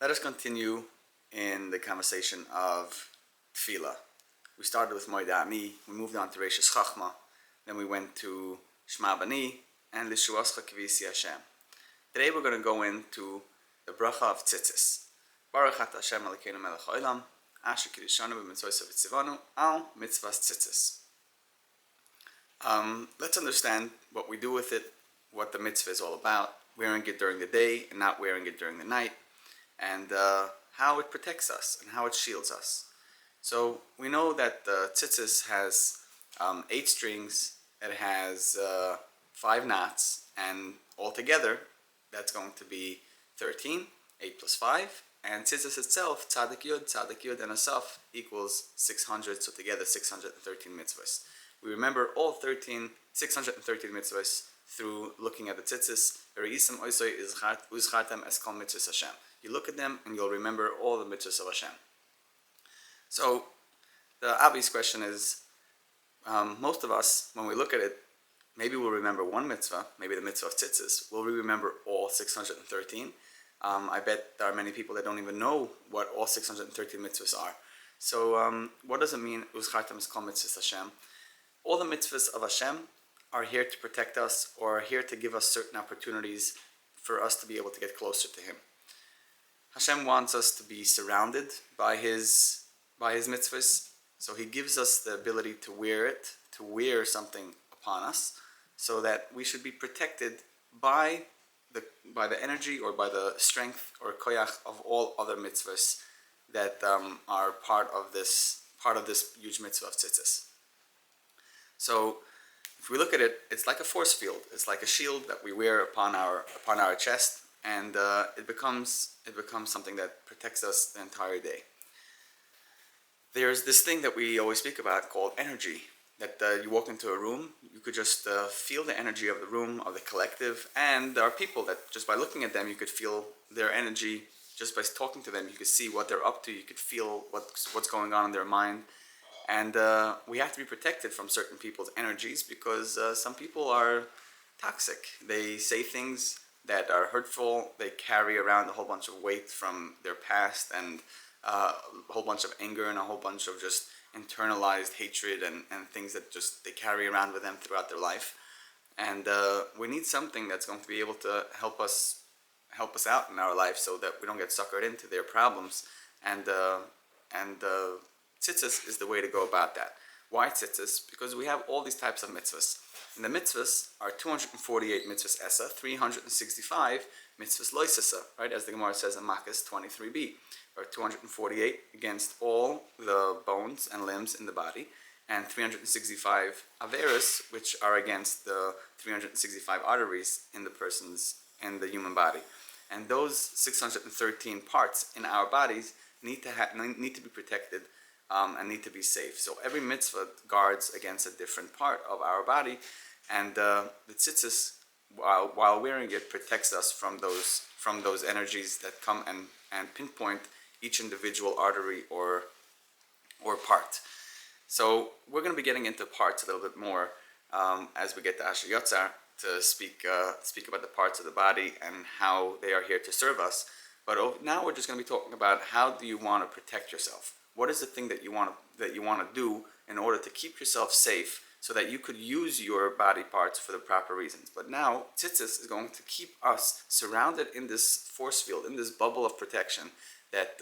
Let us continue in the conversation of Tefillah. We started with Moedani, we moved on to Reishis Chachma, then we went to Shema Bani, and Lishuascha Kivisi Hashem. Today we're going to go into the bracha of Tziztis. Baruch Ata Hashem Elokeinu Melech Haolam, Asher Kiddushanu b'mitzvos v'tzivanu al mitzvahs Tzitzis. Let's understand what we do with it, what the mitzvah is all about, wearing it during the day and not wearing it during the night, and how it protects us and how it shields us. So we know that the Tziztis has 8 strings, it has 5 knots, and altogether that's going to be 13, 8 plus 5, and Tziztis itself, Tzadik Yud, and Asaf equals 600, so together 613 mitzvahs. We remember all 613 mitzvahs through looking at the Tziztis. You look at them and you'll remember all the mitzvahs of Hashem. So the obvious question is, most of us, when we look at it, maybe we'll remember one mitzvah, maybe the mitzvah of Tziztis. Will we remember all 613? I bet there are many people that don't even know what all 613 mitzvahs are. So what does it mean, Uzchartem es kol mitzvahs Hashem? All the mitzvahs of Hashem are here to protect us, or are here to give us certain opportunities for us to be able to get closer to Him. Hashem wants us to be surrounded by His mitzvahs, so He gives us the ability to wear something upon us, so that we should be protected by the energy or by the strength or koyach of all other mitzvahs that are part of this huge mitzvah of Tziztis. So if we look at it, it's like a force field. It's like a shield that we wear upon our chest, and it becomes something that protects us the entire day. There's this thing that we always speak about called energy. That you walk into a room, you could just feel the energy of the room, of the collective, and there are people that just by looking at them, you could feel their energy. Just by talking to them, you could see what they're up to. You could feel what's going on in their mind. And we have to be protected from certain people's energies because some people are toxic. They say things that are hurtful. They carry around a whole bunch of weight from their past and a whole bunch of anger and a whole bunch of just internalized hatred and things that just they carry around with them throughout their life. And we need something that's going to be able to help us out in our life so that we don't get suckered into their problems. And Tzitzis is the way to go about that. Why Tzitzis? Because we have all these types of mitzvahs. And the mitzvahs are 248 mitzvahs Esa, 365 mitzvahs Loisesa, right? As the Gemara says in Makkos 23b, or 248 against all the bones and limbs in the body, and 365 Averis, which are against the 365 arteries in the human body. And those 613 parts in our bodies need to be protected and need to be safe. So every mitzvah guards against a different part of our body, and the Tzitzis, while wearing it, protects us from those energies that come and pinpoint each individual artery or part. So we're going to be getting into parts a little bit more as we get to Asher Yotzar to speak about the parts of the body and how they are here to serve us. But now we're just going to be talking about how do you want to protect yourself. What is the thing that you want to do in order to keep yourself safe so that you could use your body parts for the proper reasons? But now Tzitzis is going to keep us surrounded in this force field, in this bubble of protection. That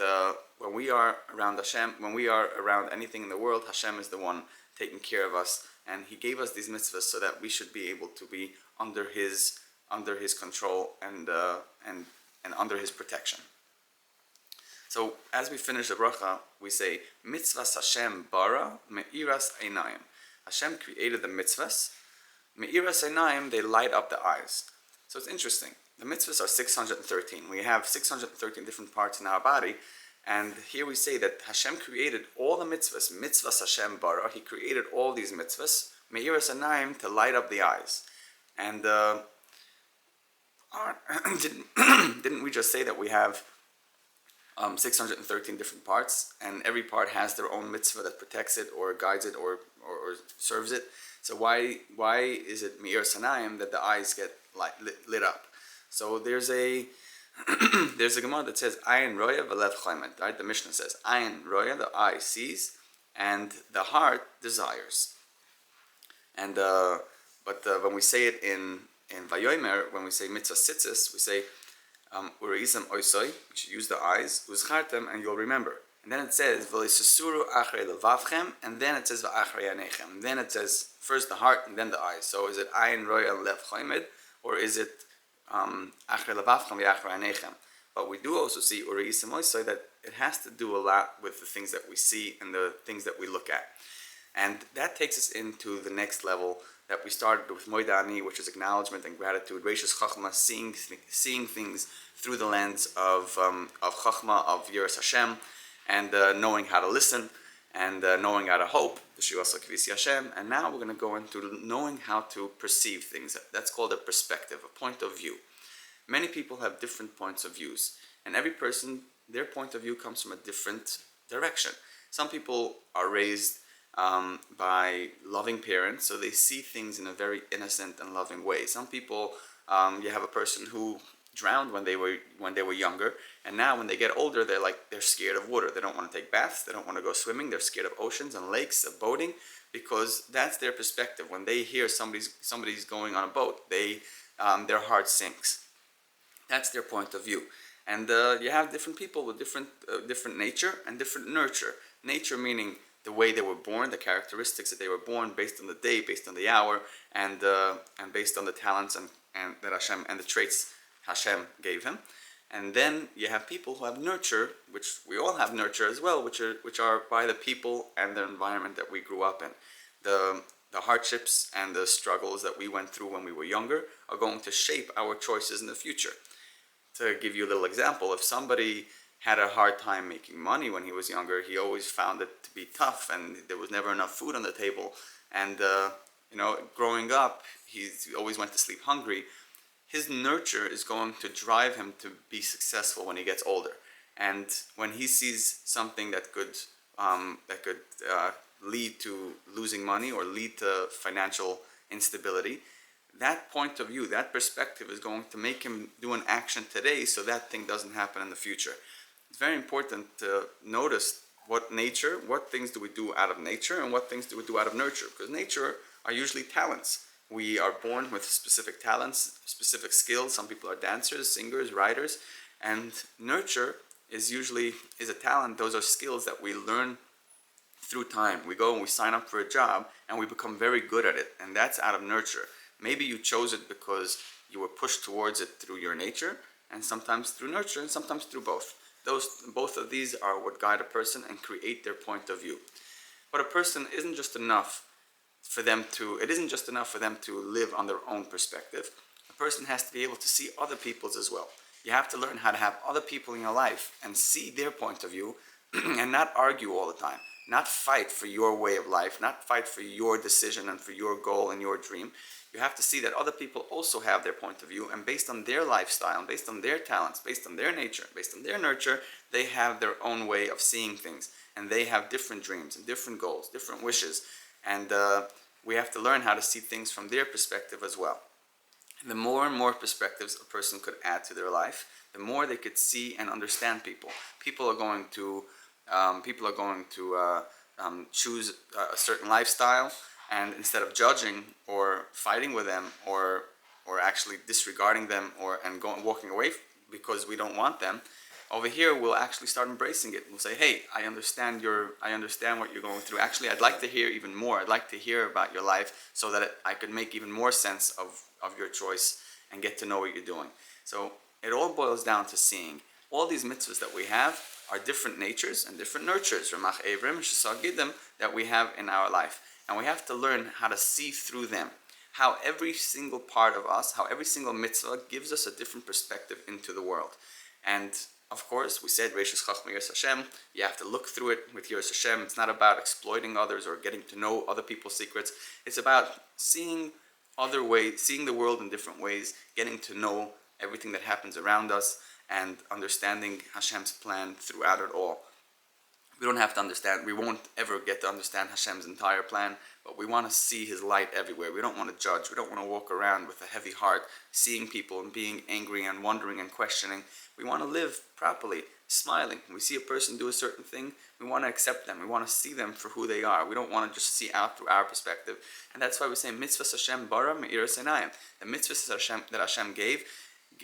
when we are around Hashem, when we are around anything in the world, Hashem is the one taking care of us, and He gave us these mitzvahs so that we should be able to be under His control and under His protection. So as we finish the bracha, we say mitzvahs Hashem bara me'iras einayim. Hashem created the mitzvahs. Me'iras einayim, they light up the eyes. So it's interesting. The mitzvahs are 613. We have 613 different parts in our body, and here we say that Hashem created all the mitzvahs. Mitzvahs Hashem bara. He created all these mitzvahs. Me'iras einayim, to light up the eyes. And didn't we just say that we have 613 different parts, and every part has their own mitzvah that protects it or guides it or serves it? So why is it Me'ir Sanayim that the eyes get lit up? So there's a There's a Gemara that says Ayin Roya V'Lev Chaimed. Right? The Mishnah says Ayin Roya, the eye sees, and the heart desires. And when we say it in Vayomer, when we say Mitzvah Tzitzis, we say Ureisem Oisoi. You should use the eyes. Uzchartem, and you'll remember. And then it says V'Lisasuru Achrei Levavchem, and then it says V'Achrei Anechem. And then it says first the heart and then the eyes. So is it Ayin Roya Lev Chaimed, or is it Achrei Levavchem V'Achrei Anechem? But we do also see Ureisem Oisoi that it has to do a lot with the things that we see and the things that we look at. And that takes us into the next level that we started with Moidani, which is acknowledgement and gratitude. Reishis Chachma, seeing things through the lens of Chachma, of Yiras Hashem, and knowing how to listen, and knowing how to hope, the Shivasa Kvisi Hashem. And now we're going to go into knowing how to perceive things. That's called a perspective, a point of view. Many people have different points of views, and every person, their point of view comes from a different direction. Some people are raised by loving parents, so they see things in a very innocent and loving way. Some people, you have a person who drowned when they were younger, and now when they get older, they're scared of water. They don't want to take baths. They don't want to go swimming. They're scared of oceans and lakes, of boating, because that's their perspective. When they hear somebody's going on a boat, their heart sinks. That's their point of view. And you have different people with different nature and different nurture. Nature meaning the way they were born, the characteristics that they were born, based on the day, based on the hour, and based on the talents and that Hashem and the traits Hashem gave him. And then you have people who have nurture, which we all have nurture as well, which are by the people and the environment that we grew up in. The hardships and the struggles that we went through when we were younger are going to shape our choices in the future. To give you a little example, if somebody had a hard time making money when he was younger, he always found it to be tough, and there was never enough food on the table. And growing up, he always went to sleep hungry. His nurture is going to drive him to be successful when he gets older. And when he sees something that could lead to losing money or lead to financial instability, that point of view, that perspective is going to make him do an action today so that thing doesn't happen in the future. It's very important to notice what things do we do out of nature and what things do we do out of nurture, because nature are usually talents. We are born with specific talents, specific skills. Some people are dancers, singers, writers, and nurture is a talent. Those are skills that we learn through time. We go and we sign up for a job and we become very good at it, and that's out of nurture. Maybe you chose it because you were pushed towards it through your nature, and sometimes through nurture, and sometimes through both. Both of these are what guide a person and create their point of view. But a person isn't just enough for them to live on their own perspective. A person has to be able to see other people's as well. You have to learn how to have other people in your life and see their point of view and not argue all the time. Not fight for your way of life, not fight for your decision and for your goal and your dream. You have to see that other people also have their point of view, and based on their lifestyle, and based on their talents, based on their nature, based on their nurture, they have their own way of seeing things, and they have different dreams and different goals, different wishes, and we have to learn how to see things from their perspective as well. And the more and more perspectives a person could add to their life, the more they could see and understand people. People are going to choose a certain lifestyle, and instead of judging or fighting with them or actually disregarding them and walking away because we don't want them, over here we'll actually start embracing it. We'll say, hey, I understand what you're going through. Actually, I'd like to hear even more. I'd like to hear about your life so that I could make even more sense of your choice and get to know what you're doing. So it all boils down to seeing. All these mitzvahs that we have are different natures and different nurtures, Ramach Evrim, Shesagidim, that we have in our life. And we have to learn how to see through them. How every single part of us, how every single mitzvah gives us a different perspective into the world. And of course, we said, Reishis Chachma Yiras Hashem, you have to look through it with Yiras Hashem. It's not about exploiting others or getting to know other people's secrets. It's about seeing other ways, seeing the world in different ways, getting to know everything that happens around us, and understanding Hashem's plan throughout it all. We don't have to understand. We won't ever get to understand Hashem's entire plan, but we want to see His light everywhere. We don't want to judge. We don't want to walk around with a heavy heart, seeing people and being angry and wondering and questioning. We want to live properly, smiling. When we see a person do a certain thing, we want to accept them. We want to see them for who they are. We don't want to just see out through our perspective. And that's why we say, Mitzvahs Hashem bara me'iras einayim. The mitzvahs that Hashem gave,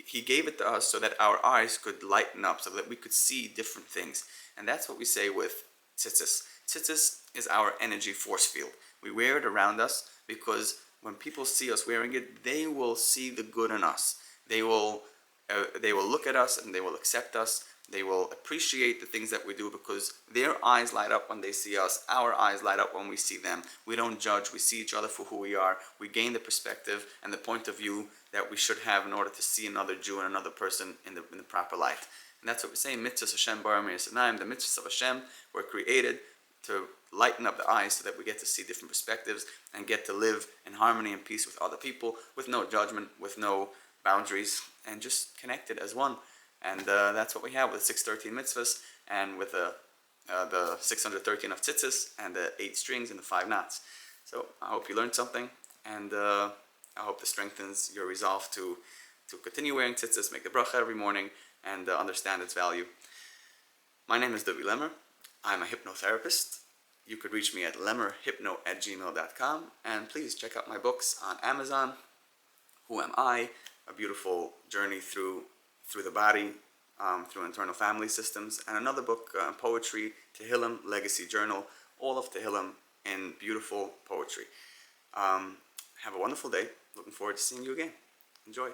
He gave it to us so that our eyes could lighten up, so that we could see different things. And that's what we say with Tziztis. Tziztis is our energy force field. We wear it around us because when people see us wearing it, they will see the good in us. They will look at us and they will accept us. They will appreciate the things that we do because their eyes light up when they see us. Our eyes light up when we see them. We don't judge. We see each other for who we are. We gain the perspective and the point of view that we should have in order to see another Jew and another person in the proper light. And that's what we say, mitzvahs Hashem bara me'iras einayim. The mitzvahs of Hashem were created to lighten up the eyes so that we get to see different perspectives and get to live in harmony and peace with other people, with no judgment, with no boundaries, and just connected as one. And that's what we have with 613 mitzvahs and with the 613 of Tziztis and the 8 strings and the 5 knots. So I hope you learned something, and I hope this strengthens your resolve to continue wearing Tziztis, make the bracha every morning, and understand its value. My name is Lemmer. I'm a hypnotherapist. You could reach me at LemmerHypno@gmail.com, and please check out my books on Amazon. Who Am I? A beautiful journey through the body, through internal family systems, and another book, Poetry, Tehillim, Legacy Journal, all of Tehillim in beautiful poetry. Have a wonderful day. Looking forward to seeing you again. Enjoy.